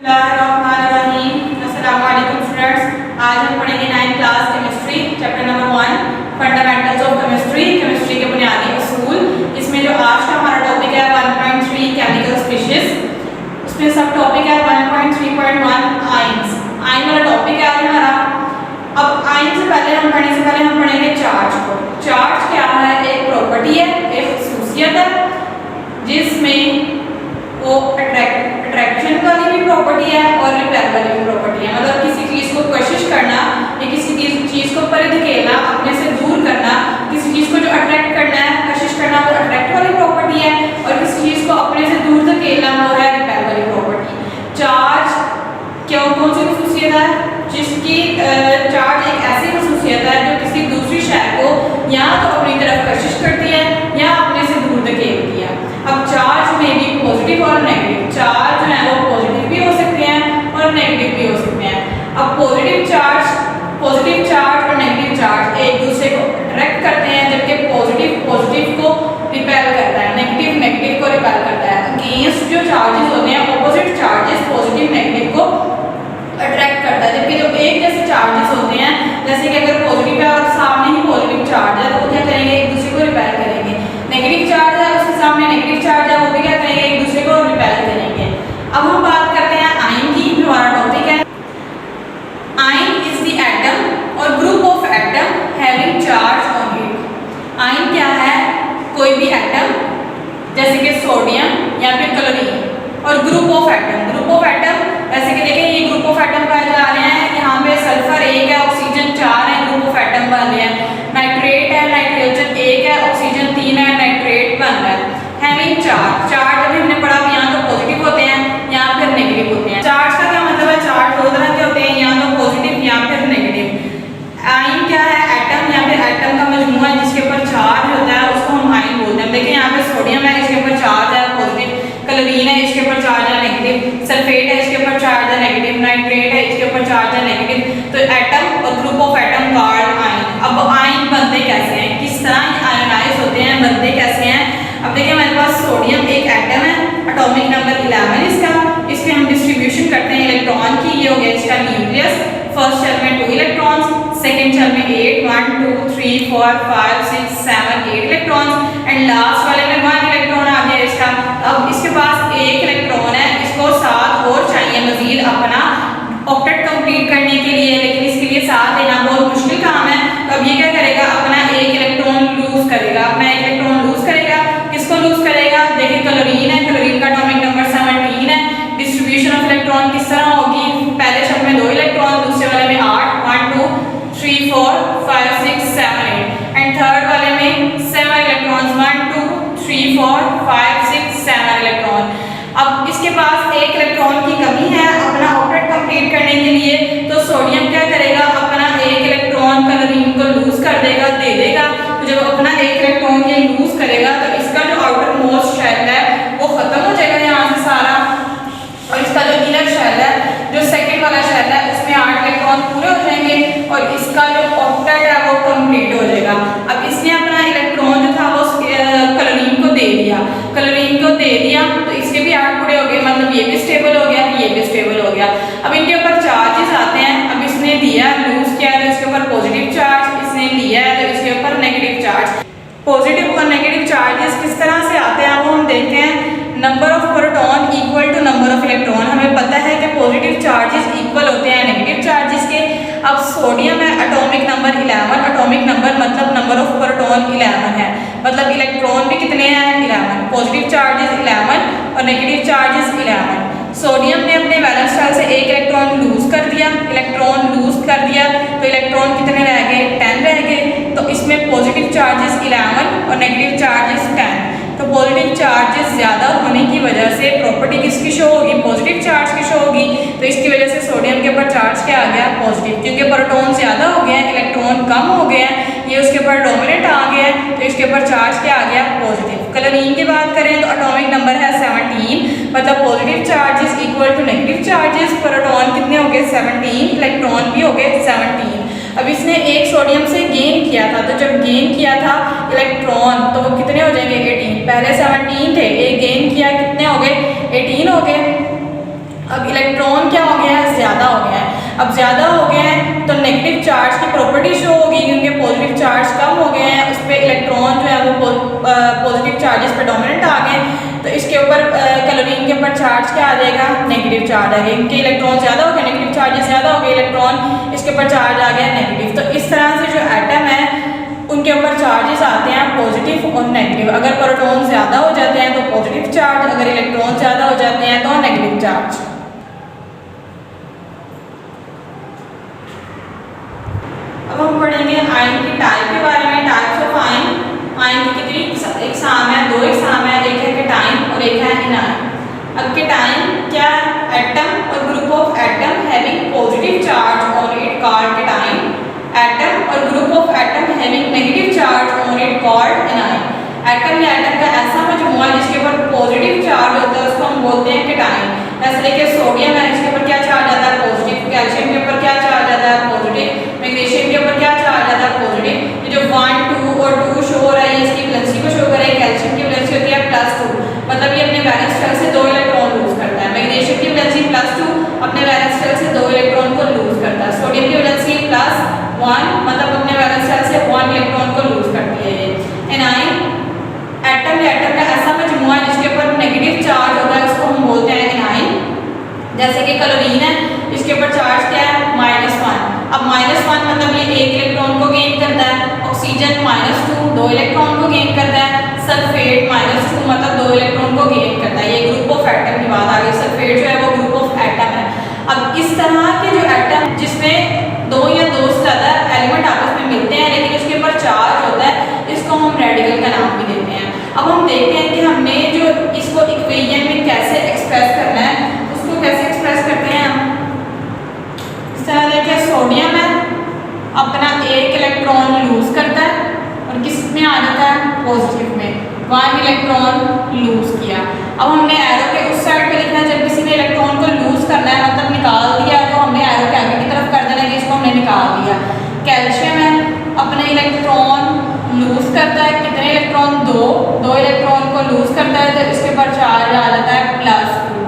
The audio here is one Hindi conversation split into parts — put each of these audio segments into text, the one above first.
अस्सलामुअलैकुम स्टूडेंट्स। आज हम पढ़ेंगे 9th class chemistry chapter number 1 fundamentals of chemistry, chemistry के बुनियादी असूल। इसमें जो आज का हमारा टॉपिक है 1.3 केमिकल स्पीशीज, उसमें सब टॉपिक है 1.3.1 आयंस। आयन वाला टॉपिक है आज हमारा। अब आयन से पहले हम पढ़ेंगे चार्ज को। चार्ज क्या है? एक प्रॉपर्टी है, एक खसूसियत है जिसमें वो अट्रैक्शन वाली भी प्रॉपर्टी है और रिपेल वाली भी प्रॉपर्टी है। मतलब किसी चीज़ को कोशिश करना या किसी चीज़ को परे धकेलना, अपने से दूर करना, किसी चीज़ को जो अट्रैक्ट करना है, कोशिश करना, वो अट्रैक्ट वाली प्रॉपर्टी है, और किसी चीज़ को अपने से दूर धकेलना वो है रिपेल वाली प्रॉपर्टी। चार्ज कौन सी खसूसियत है? जिसकी चार्ज एक ऐसी खसूसियत है जो किसी दूसरी शय को या तो अपनी तरफ कोशिश करती है या अपने से दूर धकेलती है। अब चार्ज में भी पॉजिटिव और नेगेटिव चार्ज जो है वो पॉजिटिव भी हो सकते हैं और नेगेटिव भी हो सकते हैं। अब पॉजिटिव चार्ज और नेगेटिव चार्ज एक दूसरे को अट्रैक्ट करते हैं, जबकि पॉजिटिव को रिपेल करता है, नेगेटिव को रिपेल करता है। अगेंस्ट जो चार्जेस होते हैं, ऑपोजिट चार्जेस पॉजिटिव नेगेटिव को अट्रैक्ट करता है, जबकि जो एक जैसे चार्जेस होते हैं, जैसे कि अगर पॉजिटिव है और सामने ही पॉजिटिव चार्ज है, तो वो क्या करेंगे? एक दूसरे को रिपेल करेंगे। नेगेटिव चार्ज है, उसके सामने नेगेटिव चार्ज है, वो भी क्या करेंगे? एक दूसरे को रिपेल करेंगे। अब हम बात करते हैं आयन की, जो हमारा टॉपिक है। Ion is the atom or group of atom having charge on it. Ion क्या है? कोई भी एटम, जैसे कि सोडियम या फिर क्लोरीन, और ग्रुप ऑफ एटम जैसे कि देखें ये ग्रुप ऑफ एटम पाए जा रहे हैं। यहाँ पे सल्फर 1 है, ऑक्सीजन 4 है, ग्रुप ऑफ एटम बन रहे हैं। नाइट्रेट है, नाइट्रोजन 1 है, ऑक्सीजन 3 है, नाइट्रेट बन रहा है। हैविंग चार्ज अभी हमने पढ़ा, यहाँ तो पॉजिटिव होते हैं या फिर नेगेटिव होते हैं। चार्ज का क्या मतलब है? चार्ज दो तरह के होते हैं, या तो पॉजिटिव या फिर नेगेटिव। आयन क्या है? एटम या फिर एटम का मजमूआ जिसके ऊपर चार्ज होता है, उसको हम आयन बोलते हैं। देखिए यहाँ पे सोडियम है, इसके ऊपर चार्ज है पॉजिटिव, क्लोरीन है, इसके ऊपर चार्ज है नेगेटिव, सल्फेट है, इसके ऊपर चार्ज है नेगेटिव, नाइट्रेट है, इसके ऊपर चार्ज है नेगेटिव। तो atom or group of atom called ion. अब आयन बनते कैसे हैं, किस तरह आयनाइज होते हैं, बनते कैसे हैं? अब देखिए हमारे पास सोडियम एक एटम है, एटॉमिक नंबर 11 इसका। इसके हम डिस्ट्रीब्यूशन करते हैं इलेक्ट्रॉन की। ये हो गया इसका न्यूक्लियस। फर्स्ट शेल में 2 इलेक्ट्रॉन्स, सेकंड शेल में 8 1 2 3 4 5 6 7 8 इलेक्ट्रॉन्स, एंड लास्ट वाले में 1 इलेक्ट्रॉन आ गया इसका। अब इसके पास 1 इलेक्ट्रॉन है, इसको 7 और चाहिए मजीद अपना ऑक्टेट कंप्लीट करने के लिए, लेकिन इसके लिए 7 देना बहुत मुश्किल काम है। तो अब ये क्या करेगा? अपना 1 इलेक्ट्रॉन लूज करेगा। किसको लूज करेगा? देखिए क्लोरीन है, क्लोरीन का एटॉमिक नंबर 17 है। डिस्ट्रीब्यूशन ऑफ इलेक्ट्रॉन किस तरह होगी? पहले शेल में 2 इलेक्ट्रॉन, दूसरे वाले में 8 1 2 3 4 5 6 7 8, एंड थर्ड वाले में 7 इलेक्ट्रॉन्स 1 2 3 4 5 6 7 इलेक्ट्रॉन। अब इसके पास 1 इलेक्ट्रॉन की कमी है अपना ऑक्टेट कंप्लीट करने के लिए, तो सोडियम क्या करेगा? अपना 1 इलेक्ट्रॉन क्लोरीन को लूज कर देगा, दे देगा। तो जब अपना 1 इलेक्ट्रॉन ये लूज करेगा, तो इसका जो आउटर मोस्ट शेल है वो खत्म हो जाएगा यहाँ से सारा, और इसका जो इनर शेल है, जो सेकंड वाला शेल है, उसमें 8 इलेक्ट्रॉन पूरे हो जाएंगे और इसका जो ऑक्टेट है वो कंप्लीट हो जाएगा। अब इसने अपना इलेक्ट्रॉन जो था वो क्लोरीन को दे दिया, तो इसके भी 8 पूरे हो गए, मतलब ये भी स्टेबल हो गया, ये भी स्टेबल हो गया। अब इनके ऊपर चार्जेस आते हैं। अब इसने दिया, लूज किया, तो इसके ऊपर पॉजिटिव चार्ज, इसने लिया है तो इसके ऊपर नेगेटिव चार्ज। पॉजिटिव और नेगेटिव चार्जेस किस तरह से आते हैं वो हम देखते हैं। Number of proton equal to number of electron. हमें पता है कि पॉजिटिव चार्जेस इक्वल होते हैं नेगेटिव चार्जेस के। अब सोडियम है, एटॉमिक नंबर 11, एटॉमिक नंबर मतलब नंबर ऑफ प्रोटॉन 11 है, मतलब इलेक्ट्रॉन भी कितने हैं? 11। पॉजिटिव चार्जेस 11 और नेगेटिव चार्जेस 11। सोडियम ने अपने वैलेंस शेल से 1 इलेक्ट्रॉन लूज कर दिया, तो इलेक्ट्रॉन कितने रह गए? 10 रह गए। तो इसमें पॉजिटिव चार्जेस 11 और नेगेटिव चार्जेस 10। तो पॉजिटिव चार्जेस ज़्यादा होने की वजह से प्रॉपर्टी किसकी शो होगी? पॉजिटिव चार्ज की शो होगी। तो इसकी वजह से सोडियम के ऊपर चार्ज क्या आ गया? पॉजिटिव, क्योंकि प्रोटॉन ज़्यादा हो गए हैं, इलेक्ट्रॉन कम हो गए हैं, ये उसके ऊपर डोमिनेट आ गया है, तो इसके ऊपर चार्ज क्या आ गया? पॉजिटिव। क्लोरीन की बात करें तो एटॉमिक नंबर है 17, मतलब positive charges equal to negative charges. Proton कितने हो गए? 17, इलेक्ट्रॉन भी हो गए 17। अब इसने 1 सोडियम से गेन किया था, तो जब गेन किया था इलेक्ट्रॉन तो वो कितने हो जाएंगे? 18। पहले 17 थे, एक गेन किया, कितने हो गए? 18 हो गए। अब इलेक्ट्रॉन क्या हो गया है, ज़्यादा हो गया है। अब ज़्यादा हो गया है तो नेगेटिव चार्ज की प्रॉपर्टी शो होगी, क्योंकि पॉजिटिव चार्ज कम हो गए हैं, उस पर इलेक्ट्रॉन जो है वो पॉजिटिव चार्जेस प्रेडोमिनेंट आ गए, तो इसके ऊपर क्लोरीन के ऊपर चार्ज क्या आ जाएगा, नेगेटिव चार्ज आ गया, इनके इलेक्ट्रॉन ज़्यादा हो गए, नेगेटिव चार्जेस ज़्यादा हो गए, इलेक्ट्रॉन इसके ऊपर चार्ज आ गया नेगेटिव। तो इस तरह से जो एटम है उनके ऊपर चार्जेस आते हैं पॉजिटिव और नेगेटिव। अगर प्रोटॉन ज़्यादा हो जाते हैं तो पॉजिटिव चार्ज, अगर इलेक्ट्रॉन ज़्यादा हो जाते हैं तो नेगेटिव चार्ज। अब हम पढ़ेंगे आयन की टाइप के बारे में, टाइप्स ऑफ आयन। आयन की कितनी इकसाम है, 2 इकसाम है, एक है केटाइन और एक है एनायन। अब केटाइन क्या, atom or group of atom having positive charge on it called cation, atom or group of atom having negative charge on it called anion. Atom या एटम का ऐसा मजमूआ जिसके ऊपर पॉजिटिव चार्ज होता है उसको हम बोलते हैं केटाइन। जैसे कि सोडियम है, इसके ऊपर क्या चार्ज आता है, पॉजिटिव। कैल्शियम के ऊपर क्या चार्ज आता है, पॉजिटिव। मैग्नीशियम के ऊपर क्या चार्ज आता है, पॉजिटिव। ये जो 1 2 और 2 शो हो रहा है, इसकी वैलेंसी को शो कर रहा है। कैल्शियम की वैलेंसी होती है +2, मतलब ये अपने वैलेंस शेल से 2 इलेक्ट्रॉन लूज करता है। मैग्नीशियम की वैलेंसी +2, अपने वैलेंस शेल से 2 इलेक्ट्रॉन को लूज करता है। सोडियम की वैलेंसी +1, मतलब अपने वैलेंस शेल से 1 इलेक्ट्रॉन को लूज करती है ये। एनायन एटम या एटम का ऐसा मजमूआ जिसके ऊपर नेगेटिव चार्ज होता है उसको हम बोलते हैं एनायन। जैसे कि क्लोरीन है, इसके ऊपर चार्ज क्या है, -1। अब -1 मतलब ये 1 इलेक्ट्रॉन को गेन करता है। ऑक्सीजन -2, 2 इलेक्ट्रॉन को गेन करता है। सल्फेट -2 मतलब 2 इलेक्ट्रॉन को गेन करता है। ये ग्रुप ऑफ एटम की बात आ गई। सल्फेट जो है वो ग्रुप ऑफ एटम है। अब इस तरह के जो एटम जिसमें 2 या 2 से ज़्यादा एलिमेंट आपस में मिलते हैं लेकिन उसके ऊपर चार्ज होता है, इसको हम रेडिकल का नाम भी देते हैं। अब हम देखते हैं कि हमने जो इसको इक्वेशन में कैसे एक्सप्रेस करना है, उसको कैसे एक्सप्रेस करते हैं हम। इस तरह देखिए, सोडियम है, अपना 1 इलेक्ट्रॉन लूज करता है और किस में आ जाता है, पॉजिटिव में, 1 इलेक्ट्रॉन लूज किया। अब हमने एरो के उस साइड पे लिखना है, जब किसी ने इलेक्ट्रॉन को लूज करना है मतलब निकाल दिया, तो हमने एरो के आगे की तरफ कर देना कि इसको हमने निकाल दिया। कैल्शियम है, अपने इलेक्ट्रॉन लूज करता है, कितने इलेक्ट्रॉन, 2 इलेक्ट्रॉन को लूज करता है, तो इसके ऊपर चार्ज आ जाता है +2।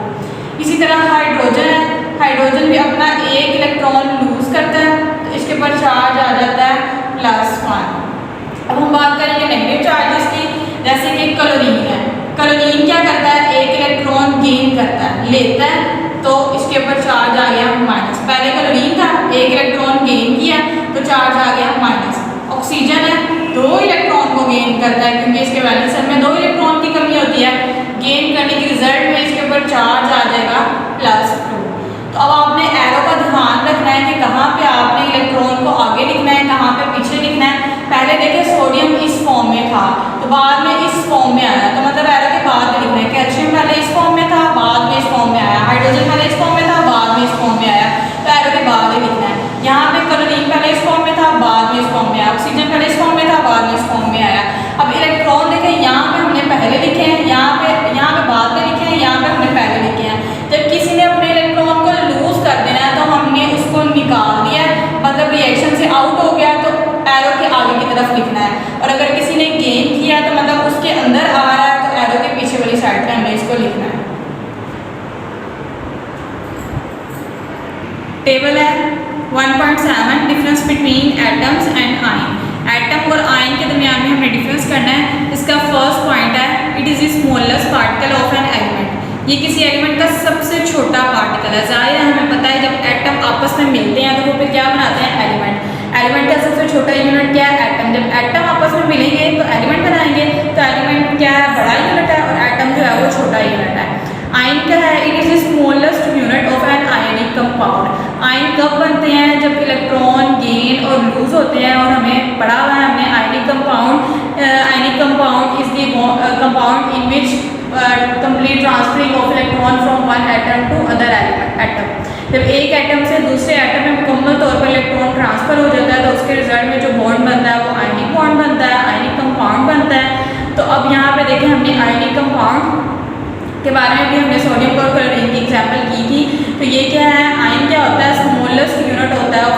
इसी तरह हाइड्रोजन है, हाइड्रोजन भी अपना 1 इलेक्ट्रॉन लूज करता है, तो इसके ऊपर चार्ज आ जाता है +1। अब हम बात करेंगे नेगेटिव चार्जेस की। जैसे कि क्लोरीन है, क्लोरीन क्या करता है, 1 इलेक्ट्रॉन गेन करता है, लेता है, तो इसके ऊपर चार्ज आ गया -। पहले क्लोरीन था, 1 इलेक्ट्रॉन गेन किया तो चार्ज आ गया -। ऑक्सीजन है, 2 इलेक्ट्रॉन को गेन करता है, क्योंकि इसके वैलेंस शेल में 2 इलेक्ट्रॉन की कमी होती है। गेन करने के रिजल्ट में इसके ऊपर चार्ज आ जाएगा +2। तो अब आपने एरो का ध्यान रखना है कि कहाँ पे आपने इलेक्ट्रॉन को आगे लिखना है, कहाँ पे पीछे लिखना है। पहले देखिए सोडियम इस फॉर्म में था, तो बाद में इस फॉर्म में आया, तो मतलब एरो के बाद में लिखना है। कैल्शियम पहले इस फॉर्म में था, बाद में इस फॉर्म में आया। हाइड्रोजन पहले इस फॉर्म में था, बाद में इस फॉर्म में आया, तो एरो के बाद ही लिखना है। यहाँ पे क्लोरीन पहले इस फॉर्म में था, बाद में इस फॉर्म में आया। ऑक्सीजन पहले इस फॉर्म में था, बाद में इस फॉर्म में आया। अब इलेक्ट्रॉन देखें, यहाँ पे हमने पहले लिखे हैं, यहाँ पे बाद में लिखे हैं, यहाँ पे हमने पहले लिखे हैं। जब किसी ने अपने इलेक्ट्रॉन को लूज कर देना है तो हमने उसको निकाल दिया, मतलब रिएक्शन से आउट हो गया, तो एरो के आगे की तरफ लिखना है। और अगर किसी ने गेन किया तो मतलब उसके अंदर आ रहा है, तो एरो के पीछे वाली साइड पे हमने इसको लिखना है। टेबल है 1.7 difference between atoms and ion. Atom और आयन के दरमियान में हमने डिफरेंस करना है। इसका फर्स्ट पॉइंट है, it is the smallest particle of an element. ये किसी एलिमेंट का सबसे छोटा पार्टिकल है। ज़ाहिर है, हमें पता है जब एटम आपस में मिलते हैं तो वो फिर क्या बनाते हैं, एलिमेंट। एलिमेंट का सबसे छोटा यूनिट क्या है, एटम। जब एटम आपस में मिलेंगे तो एलिमेंट बनाएंगे, तो एलिमेंट क्या है, बड़ा यूनिट है, और एटम जो है वो छोटा यूनिट है। आयन क्या है, it is the smallest unit of an ionic compound. Ion कब बनते हैं, जब इलेक्ट्रॉन गेन और लूज होते हैं, और हमें पढ़ा हुआ है हमने ionic compound. Ionic compound is the compound in which complete transferring of electron from one atom to other atom. जब एक एटम से दूसरे एटम में मुकम्मल तौर पर इलेक्ट्रॉन ट्रांसफर हो जाता है तो उसके रिजल्ट में जो बॉन्ड बनता है वो आयनिक बॉन्ड बनता है, आयनिक कंपाउंड बनता है। तो अब यहाँ पे देखें, हमने आयनिक कंपाउंड के बारे में भी हमने सोडियम और क्लोरीन की एग्जाम्पल की थी। तो ये क्या है, आयन क्या होता है, स्मॉलेस्ट यूनिट होता है ऑफ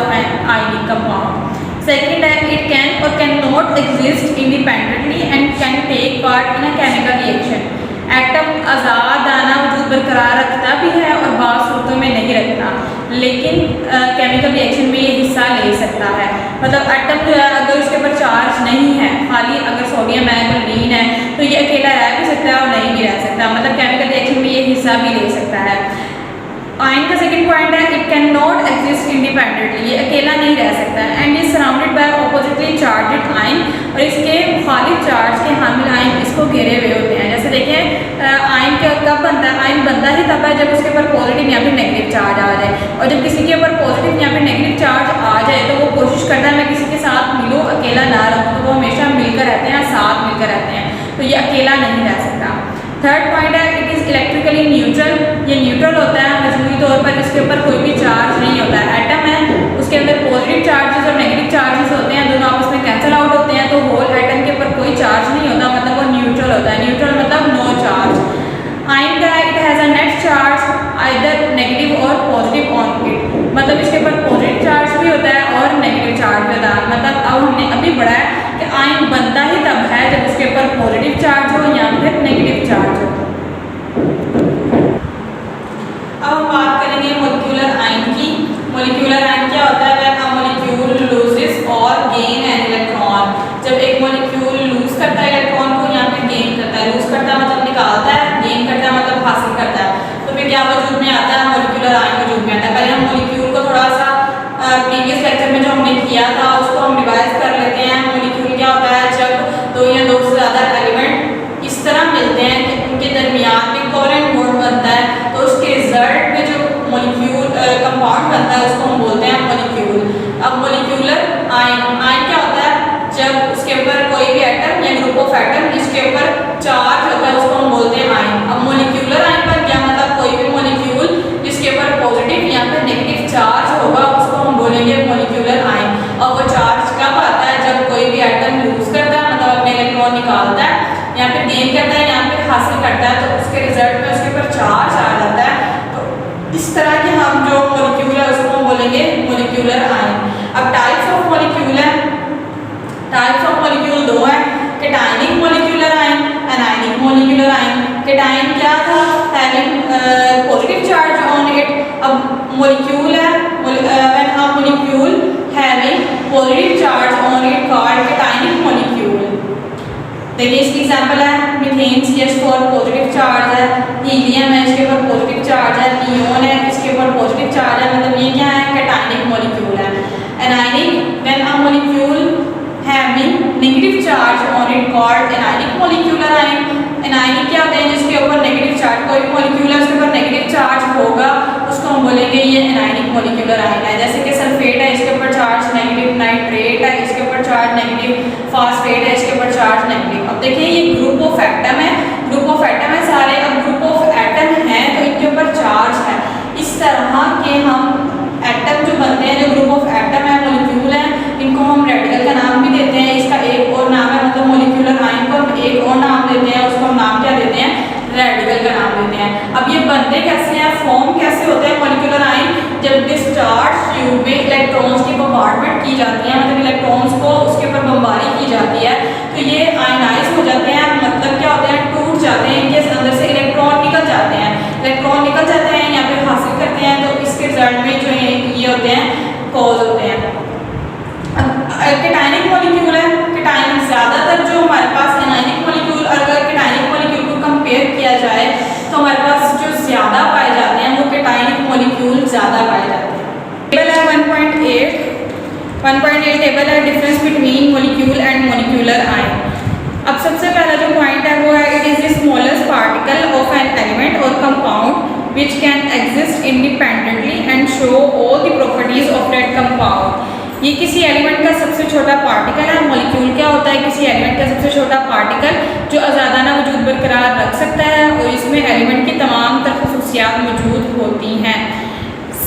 आयनिक कंपाउंड। सेकेंड है, it can or can not exist independently and can take part in a chemical reaction. Atom आज़ादाना वजूद बरकरार रखता भी है और बाज़ लेकिन केमिकल रिएक्शन में ये हिस्सा ले सकता है। मतलब एटम जो है अगर उसके ऊपर चार्ज नहीं है, खाली अगर सोडियम है, क्लोरीन है, तो ये अकेला रह भी सकता है और नहीं भी रह सकता। मतलब केमिकल रिएक्शन में ये हिस्सा भी ले सकता है। आयन का सेकंड पॉइंट है it can not exist independently, ये अकेला नहीं रह सकता है। And is surrounded by oppositely charged ion, और इसके मुखालिफ चार्ज के हामिल आयन इसको घेरे हुए होते हैं। जैसे देखिए आयन कब बनता है, आयन बनता ही तब है जब उसके ऊपर पॉजिटिव या फिर नेगेटिव चार्ज आ जाए, और जब किसी के ऊपर पॉजिटिव या फिर नेगेटिव चार्ज आ जाए तो वो कोशिश करता है मैं किसी के साथ मिलूँ, अकेला ना रहूँ, तो वो हमेशा मिलकर रहते हैं, साथ मिलकर रहते हैं, तो ये अकेला नहीं रह सकता। थर्ड पॉइंट है इट इज़ इलेक्ट्रिकली न्यूट्रल, ये न्यूट्रल होता है, मजमूई तौर पर इसके ऊपर कोई भी चार्ज नहीं होता है। एटम है उसके अंदर पॉजिटिव चार्जेस और नेगेटिव चार्जेस होते हैं, दोनों आपस में कैंसिल आउट होते हैं, तो होल एटम के ऊपर कोई चार्ज नहीं होता, मतलब वो न्यूट्रल होता है। न्यूट्रल मतलब नो चार्ज। आयन का it has a net charge either negative और पॉजिटिव ऑन इट, मतलब इसके ऊपर पॉजिटिव चार्ज भी होता है और नेगेटिव चार्ज भी होता है। मतलब अब हमने अभी पढ़ा है कि आयन बनता ही तब है जब उसके ऊपर पॉजिटिव चार्ज हो या फिर नेगेटिव चार्ज हो। अब हम बात करेंगे मॉलिक्यूलर आयन की। मॉलिक्यूलर आयन क्या होता है? व्हेन अ मॉलिक्यूल लूजेस और गेन एन इलेक्ट्रॉन, जब एक मॉलिक्यूल लूज करता है इलेक्ट्रॉन को या फिर गेन करता है। लूज करता है मतलब निकालता है, गेन करता है मतलब हासिल करता है। तो फिर क्या वजूद में आता है? मॉलिक्यूलर आयन वजूद में आता है। पहले हम मॉलिक्यूल को थोड़ा सा प्रीवियस लेक्चर में जो हमने किया था उसको हम रिवाइज कर लेते हैं। मॉलिक्यूल क्या होता है? जब दो या दो से ज़्यादा एलिमेंट इस तरह मिलते हैं कि उनके दरमियान में कोवेलेंट बॉन्ड बनता है, तो उसके रिजल्ट में जो मॉलिक्यूल कंपाउंड बनता है उसको हम बोलते हैं मॉलिक्यूल। अब मॉलिक्यूलर आयन, आयन क्या होता है? जब उसके ऊपर कोई भी एटम या ग्रुप ऑफ एटम जिसके ऊपर चार्ज होता है उसको हम बोलते हैं आयन। अब मॉलिक्यूलर आयन पर क्या मतलब? कोई भी मॉलिक्यूल जिसके ऊपर पॉजिटिव या फिर नेगेटिव चार्ज होगा उसको हम बोलेंगे मॉलिक्यूलर आयन। और वो चार्ज कब आता है? जब कोई भी एटम लूज करता है, मतलब अपने इलेक्ट्रॉन निकालता है या फिर गेन करता है या फिर हासिल करता है, तो उसके रिजल्ट में उसके ऊपर चार्ज आ जाता है। तो इस तरह के हम जो मॉलिक्यूल है उसको हम बोलेंगे मॉलिक्यूलर आयन। अब टाइप्स ऑफ मॉलिक्यूल है, टाइप्स ऑफ मॉलिक्यूल दो है, cationic molecular ion, anionic molecular ion. Cation क्या था? Having positive charge on it. अब मॉलिक्यूल है when a molecule having positive charge on it called cationic molecule. देखिए इसकी एग्जांपल है मीथेन CH4 पॉजिटिव चार्ज है, हीलियम है इसके ऊपर पॉजिटिव चार्ज है, नियोन है इसके ऊपर पॉजिटिव चार्ज है, मतलब ये क्या है? कैटायनिक मॉलिक्यूल है। Anionic when a molecule having negative charge on it called anionic molecular ion. Anionic क्या होते हैं? जिसके ऊपर नेगेटिव चार्ज, कोई भी मॉलिक्यूल है उसके ऊपर नेगेटिव चार्ज होगा उसको हम बोलेंगे ये एनायनिक मॉलिक्यूलर आयन है। जैसे कि सल्फेट है इसके ऊपर चार्ज नेगेटिव, नाइट्रेट है इसके ऊपर चार्ज नेगेटिव, फास्फेट है इसके ऊपर चार्ज नेगेटिव। अब देखिए ये ग्रुप ऑफ एटम है, ग्रुप ऑफ एटम है सारे। अब ग्रुप ऑफ एटम है तो इनके ऊपर चार्ज है। इस तरह के हम एटम जो बनते हैं, जो ग्रुप ऑफ एटम है, मॉलिक्यूल है, इनको हम रेडिकल का नाम भी देते हैं। इसका एक और नाम है, मतलब मॉलिक्यूलर आयन को हम एक और नाम देते हैं, उसको हम नाम क्या देते हैं? रेडिकल का नाम देते हैं। अब ये बनते कैसे हैं, फॉर्म कैसे होते हैं मॉलिक्यूलर आयन? जब डिस्चार्ज ट्यूब में इलेक्ट्रॉन्स की बम्बार्डमेंट की जाती है, मतलब इलेक्ट्रॉन्स को उसके ऊपर बमबारी की जाती है, तो ये आयनाइज हो जाते हैं। मतलब क्या होते हैं? टूट जाते हैं, इनके अंदर से इलेक्ट्रॉन निकल जाते हैं, इलेक्ट्रॉन निकल जाते हैं या फिर हासिल करते हैं, तो इसके रिजल्ट में जो ये होते हैं कॉज होते हैं। कैटायनिक मॉलिक्यूल है, कैटायनिक ज़्यादातर जो हमारे पास एनायनिक मॉलिक्यूल, अगर कैटायनिक मॉलिक्यूल को कंपेयर किया जाए तो हमारे पास जो ज़्यादा पाए जाते हैं वो कैटायनिक मॉलिक्यूल ज़्यादा पाए जाते हैं। टेबल है 1.8 टेबल है difference between molecule and molecular ion. अब सबसे पहला जो पॉइंट है वो है it is the smallest particle of an element और compound which can exist independently and show all the properties of that compound। ये किसी एलिमेंट का सबसे छोटा पार्टिकल है। मॉलिक्यूल क्या होता है? किसी एलिमेंट का सबसे छोटा पार्टिकल जो आज़ादाना वजूद बरकरार रख सकता है और इसमें एलिमेंट की तमाम तर खसूसियात मौजूद होती हैं।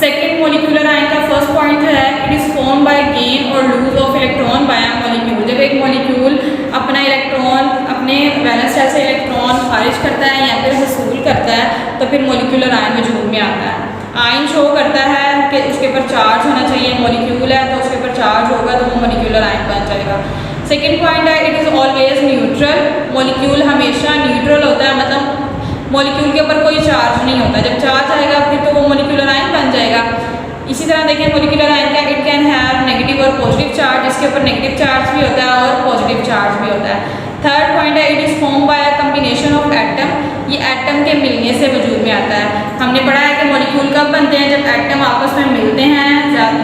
सेकेंड मॉलिक्यूलर आयन का फर्स्ट पॉइंट जो है it is form by gain or lose of electron by a molecule. जब एक मॉलिक्यूल अपना इलेक्ट्रॉन अपने वैलेंस शेल से इलेक्ट्रॉन खारिज करता है या फिर हसूल करता है तो फिर मॉलिक्यूलर आयन वजूद में आता है। आयन शो करता है कि उसके ऊपर चार्ज होना चाहिए, मॉलिक्यूल है तो उसके ऊपर चार्ज होगा तो वो मॉलिक्यूलर आयन बन जाएगा। सेकेंड पॉइंट है it is always neutral. Molecule हमेशा न्यूट्रल होता है, मतलब मॉलिक्यूल के ऊपर कोई चार्ज नहीं होता। जब चार्ज आएगा फिर तो वो मॉलिक्यूलर आयन बन जाएगा। इसी तरह देखें मॉलिक्यूलर आयन का, इट कैन हैव नेगेटिव और पॉजिटिव चार्ज, इसके ऊपर नेगेटिव चार्ज भी होता है और पॉजिटिव चार्ज भी होता है। थर्ड पॉइंट है, it is form bye a combination of atom, ये एटम के मिलने से वजूद में आता है। हमने पढ़ा है कि मॉलिक्यूल कब बनते हैं, जब एटम आपस में मिलते हैं,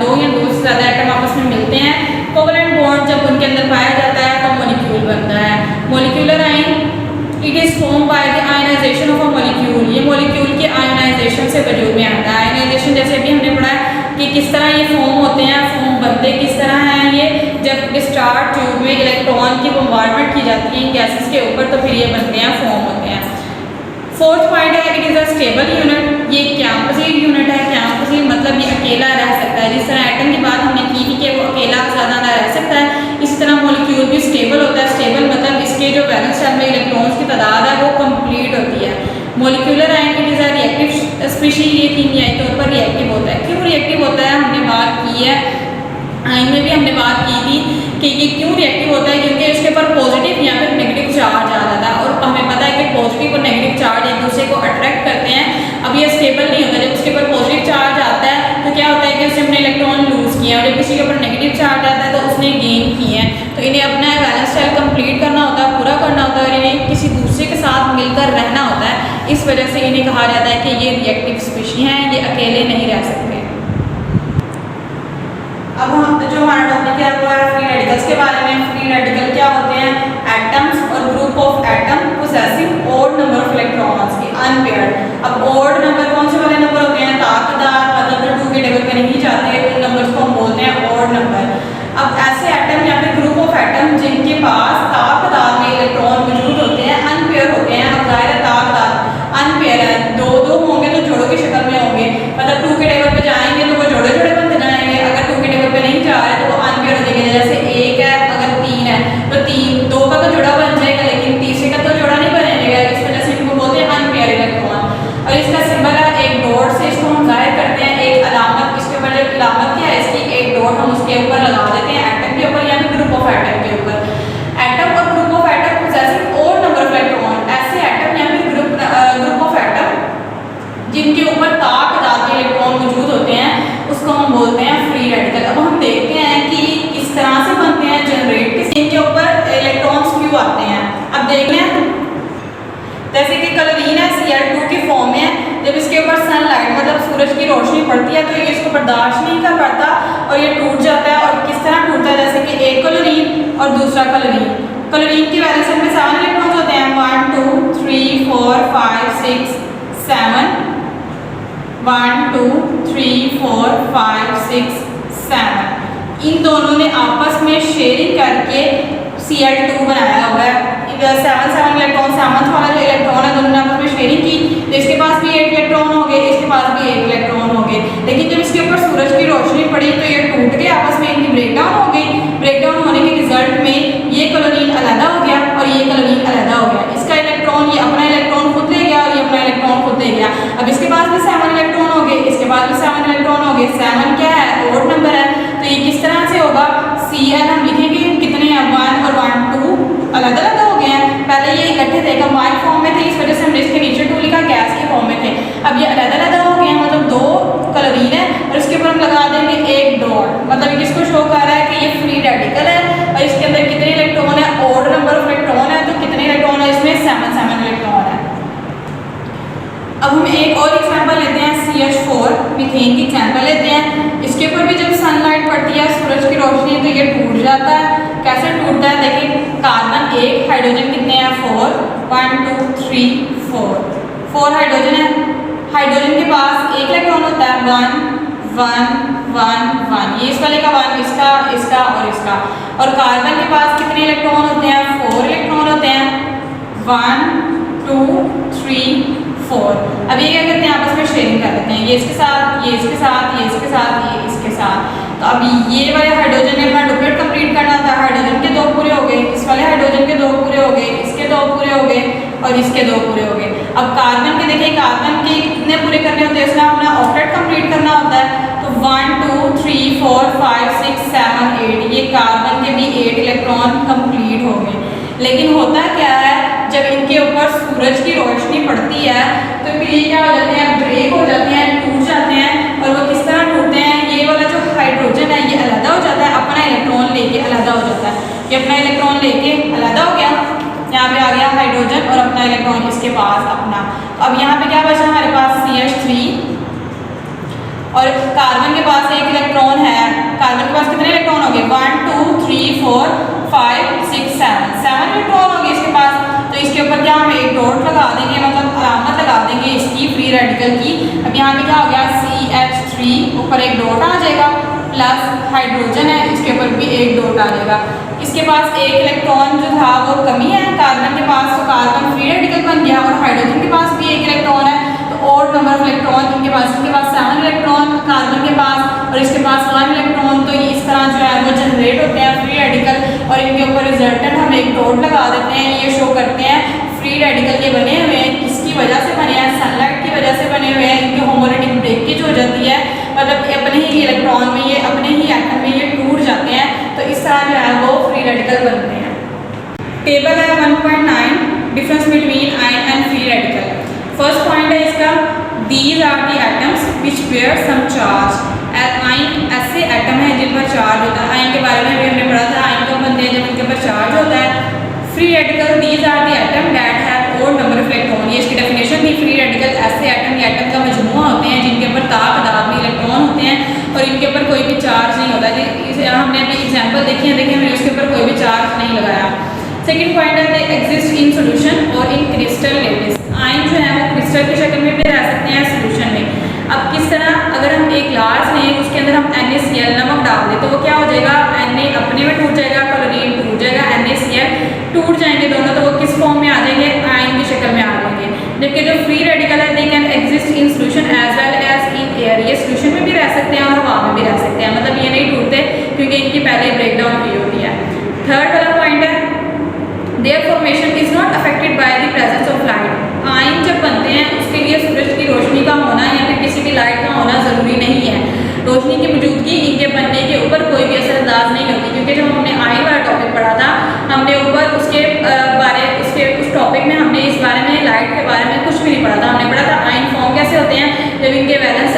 दो या दो से ज़्यादा एटम आपस में मिलते हैं, कोवलेंट बॉन्ड जब उनके अंदर पाया जाता है तो मॉलिक्यूल बनता है। Molecular ion, it is form by the ionization of a molecule, ये मॉलिक्यूल के आयनाइजेशन से वजूद में आता है। आयनाइजेशन जैसे भी हमने पढ़ा है कि किस तरह ये फॉर्म होते हैं, फॉर्म बनते किस तरह हैं, ये जब डिस्चार्ज ट्यूब में इलेक्ट्रॉन की बम्बार्डमेंट की जाती है गैसेस के ऊपर तो फिर ये बनते हैं, फॉर्म होते हैं। फोर्थ पॉइंट है, it is a stable unit, ये कैंपसिड यूनिट है। कैंपसिड मतलब ये अकेला रह सकता है, जिस तरह एटम की बात हमने की थी कि वो अकेला ज़्यादा ना रह सकता है, इस तरह मॉलिक्यूल भी स्टेबल होता है। स्टेबल मतलब इसके जो वैलेंस शेल में इलेक्ट्रॉन्स की तादाद है वो कंप्लीट होती है। Molecular ion, it is a reactive species, ये कीमियाई तौर पर रिएक्टिव होता है। क्यों रिएक्टिव होता है हमने बात की है, आयन में भी हमने बात की थी कि ये क्यों रिएक्टिव होता है, क्योंकि इसके ऊपर पॉजिटिव या फिर नेगेटिव चार्ज आ जाता है और हमें पता है कि पॉजिटिव और नेगेटिव चार्ज एक दूसरे को अट्रैक्ट करते हैं। अब ये स्टेबल नहीं होता, जब उसके ऊपर पॉजिटिव चार्ज आता है तो क्या होता है कि उसने अपने इलेक्ट्रॉन लूज किए और जब किसी के ऊपर नेगेटिव चार्ज आता है तो उसने गेन किए हैं। तो इन्हें अपना बैलेंस शेल कंप्लीट करना होता है, पूरा करना होता है और इन्हें किसी दूसरे के साथ मिलकर रहना होता है। इस वजह से इन्हें कहा जाता है कि ये रिएक्टिव स्पीशी हैं, ये अकेले नहीं रह सकते। अब हम जो हमारा टॉपिक है वो है फ्री रेडिकल्स के बारे में। फ्री रेडिकल क्या होते हैं, atoms or group of atom possessing odd number of electrons के अनपेयर्ड। अब ऑड नंबर कौन से वाले नंबर होते हैं, ताकतदार, मतलब 2 के टेबल पे नहीं जाते, उन नंबर्स को हम बोलते हैं ऑड नंबर। अब ऐसे एटम या फिर ग्रुप ऑफ एटम जिनके पास ताकतदार में इलेक्ट्रॉन मौजूद होते हैं, अनपेयर होते हैं। अब जाहिर है ताकतदार अनपेयर है, दो दो होंगे तो जोड़ों की शक्ल में होंगे, मतलब 2 के टेबल पे जाएंगे तो वो जोड़े जोड़े बनते जाएंगे। अगर 2 के टेबल पे नहीं जा रहे तो वो अनपेयर हो जाएंगे। जैसे 1 है, अगर 3 है तो 2 का तो जोड़ा बन जाएगा लेकिन तीसरे का तो जोड़ा नहीं बनेगा, इस वजह से इनको बोलते हैं अनपेयर इलेक्ट्रॉन। और इसका सिंबल है एक डॉट से, इसको हम जाहिर करते हैं, एक अलामत, इसके ऊपर जो अलामत क्या है इसकी, एक डॉट हम उसके ऊपर लगा देते हैं एटम के ऊपर या फिर ग्रुप ऑफ एटम के ऊपर। Atom or group of atom possessing odd number of electron, ऐसे एटम या फिर ग्रुप ऑफ एटम जिनके ऊपर ताकतदार के इलेक्ट्रॉन मौजूद होते हैं उसको हम बोलते हैं फ्री रेडिकल। अब हम देखते हैं कि किस तरह से बनते हैं, जनरेट इनके ऊपर इलेक्ट्रॉन्स क्यों आते हैं। अब देखते हैं, जैसे कि क्लोरीन है Cl2 की फॉर्म में, जब इसके ऊपर सनलाइट मतलब सूरज की रोशनी पड़ती है तो ये इसको बर्दाश्त नहीं कर पाता और ये टूट जाता है। और किस तरह टूटता है, जैसे कि एक क्लोरीन और दूसरा क्लोरीन। क्लोरीन की वैलेंस शेल में 7 इलेक्ट्रॉन्स होते हैं, 1 2 3 4 5 6 7, 1 2 3 4 5 6 7। इन दोनों ने आपस में शेयरिंग करके Cl2 बनाया हुआ है। 7 इलेक्ट्रॉन, 7 वाला जो इलेक्ट्रॉन है दोनों ने आपस में शेयरिंग की, तो इसके पास भी 8 इलेक्ट्रॉन हो गए, इसके पास भी 8 इलेक्ट्रॉन हो गए। लेकिन जब इसके ऊपर सूरज की रोशनी पड़ी तो ये टूट गए, आपस में इनकी ब्रेकडाउन हो गई। ब्रेकडाउन होने के रिजल्ट में ये क्लोरीन अलग हो गया और ये क्लोरीन अलग हो गया। इसका इलेक्ट्रॉन, ये अपना इलेक्ट्रॉन खुद ले गया और ये अपना इलेक्ट्रॉन खुद ले गया। अब इसके पास भी 7 इलेक्ट्रॉन हो गए, इसके पास भी 7 इलेक्ट्रॉन हो गए। 7 क्या है, ऑड नंबर है, तो ये किस तरह से होगा, Cl हम लिखेंगे कितने हैं, 1 और 1 2 अलग अलग हो गए हैं। पहले ये इकट्ठे थे, कंबाइंड फॉर्म में थे, इस वजह से हमने इसके नीचे 2 लिखा, गैस की फॉर्म में थे। अब ये अलग अलग हो गए हैं, मतलब 2 क्लोरीन है और इसके ऊपर हम लगा देंगे एक डॉट, मतलब किसको शो कर रहा है कि ये फ्री रेडिकल है और इसके अंदर कितने इलेक्ट्रॉन है, ऑड नंबर ऑफ इलेक्ट्रॉन है। तो कितने इलेक्ट्रॉन है इसमें, 7 इलेक्ट्रॉन है। अब हम एक और एग्जाम्पल लेते हैं, CH4 मीथेन की एग्जाम्पल लेते हैं। इसके ऊपर भी जब सनलाइट पड़ती है, सूरज की रोशनी, तो ये टूट जाता है। कैसे टूटता है, देखिए कार्बन 1, हाइड्रोजन कितने हैं, 4, 1 2 3 4 हाइड्रोजन है। हाइड्रोजन के पास 1 इलेक्ट्रॉन होता है, 1 1 1 1, ये इसका लेगा 1, इसका इसका और इसका। और कार्बन के पास कितने इलेक्ट्रॉन होते हैं, 4 इलेक्ट्रॉन होते हैं, 1 2 3 4। अब ये क्या करते हैं, आपस में शेयरिंग कर देते हैं, ये इसके साथ, ये इसके साथ, ये इसके साथ, ये इसके साथ। तो अब ये वाले हाइड्रोजन ने अपना डुप्लेट कंप्लीट करना था, हाइड्रोजन के 2 पूरे हो गए, इस वाले हाइड्रोजन के 2 पूरे हो गए, इसके 2 पूरे हो गए और इसके 2 पूरे हो गए। अब कार्बन के देखिए, कार्बन के कितने पूरे करने होते हैं, इसमें अपना ऑक्टेट कंप्लीट करना होता है। तो 1 2 3 4 5 6 7 8, ये कार्बन के भी 8 इलेक्ट्रॉन कंप्लीट हो गए। लेकिन होता क्या है, जब इनके ऊपर सूरज की रोशनी पड़ती है तो फिर ये क्या हो जाते हैं, ब्रेक हो जाते हैं, टूट जाते हैं। और वो किस तरह टूटते हैं, और कार्बन के पास एक इलेक्ट्रॉन है। कार्बन के पास कितने इलेक्ट्रॉन हो गए? 1 2 3 4 5 6 7 इलेक्ट्रॉन हो गए इसके पास। तो इसके ऊपर क्या हम एक डॉट लगा देंगे, मतलब अलामत लगा देंगे इसकी फ्री रेडिकल की। अब यहाँ पे क्या हो गया? CH3 ऊपर एक डॉट आ जाएगा, प्लस हाइड्रोजन है इसके ऊपर भी एक डॉट आ जाएगा। इसके पास एक इलेक्ट्रॉन जो था वो कमी है कार्बन के पास, तो कार्बन फ्री रेडिकल बन गया। और हाइड्रोजन के पास भी एक इलेक्ट्रॉन है, तो और नंबर ऑफ इलेक्ट्रॉन इनके पास 7 इलेक्ट्रॉन कार्बन के पास और इसके पास 1 इलेक्ट्रॉन। तो इस तरह जो है वो जनरेट होते हैं फ्री रेडिकल, और इनके ऊपर रिजल्टेंट हम एक डॉट लगा देते हैं। ये शो करते हैं फ्री रेडिकल ये बने हुए हैं, किसकी वजह से बने हैं? सनलाइट की वजह से बने हुए हैं। इनकी होमोलैटिक ब्रेकेज हो जाती है, मतलब अपने ही इलेक्ट्रॉन में ये अपने ही एटम में ये टूट जाते हैं। तो इस तरह जो है वो फ्री रेडिकल बनते हैं। टेबल है 1.9 difference between ion and free radical. First point है इसका, these are the atoms which bear some charge. Ion ऐसे एटम है जिन पर चार्ज होता है। आयन के बारे में भी हमने पढ़ा था, आयन कब बनते हैं? जब इनके ऊपर चार्ज होता है। Free radical, these are the atom that have odd number of electron. ये इसकी डेफिनेशन थी। फ्री रेडिकल ऐसे एटम या एटम का मजमूआ होते हैं जिनके ऊपर तादाद में इलेक्ट्रॉन होते हैं और इनके ऊपर कोई भी चार्ज नहीं होता। हमने अभी एग्जाम्पल देखी है, देखिए हमने उसके ऊपर कोई भी चार्ज नहीं लगाया। सेकेंड पॉइंट है, दे एग्जिस्ट इन सोल्यूशन और इन क्रिस्टल लेवल्स। आयन जो है वो क्रिस्टल की शक्ल में भी रह सकते हैं सोल्यूशन में। अब किस तरह? अगर हम एक ग्लास लें, उसके अंदर हम NaCl नमक डाल दें तो वो क्या हो जाएगा? Na अपने में टूट जाएगा, क्लोरीन टूट जाएगा, NaCl टूट जाएंगे दोनों, तो वो किस फॉर्म में आ जाएंगे? आयन की शक्ल में आ जाएंगे। जबकि जो फ्री रेडिकल है, they can exist in solution as well as in air. ये सोल्यूशन में भी रह सकते हैं और हवा में भी रह सकते हैं, मतलब ये नहीं टूटते क्योंकि इनकी पहले ब्रेक डाउन हुई होती है। थर्ड वाला पॉइंट है, there formation is not affected by the presence of light. Ion जब बनते हैं उसके लिए सूरज की रोशनी का होना या फिर किसी भी लाइट का होना ज़रूरी नहीं है। रोशनी की मौजूदगी इनके बनने के ऊपर कोई भी असरअंदाज नहीं होती, क्योंकि जब हमने आयन वाला टॉपिक पढ़ा था हमने ऊपर उस टॉपिक में हमने इस बारे में लाइट के बारे में कुछ भी नहीं पढ़ा था। हमने पढ़ा था आयन फॉर्म कैसे होते हैं, जब इनके वैलेंस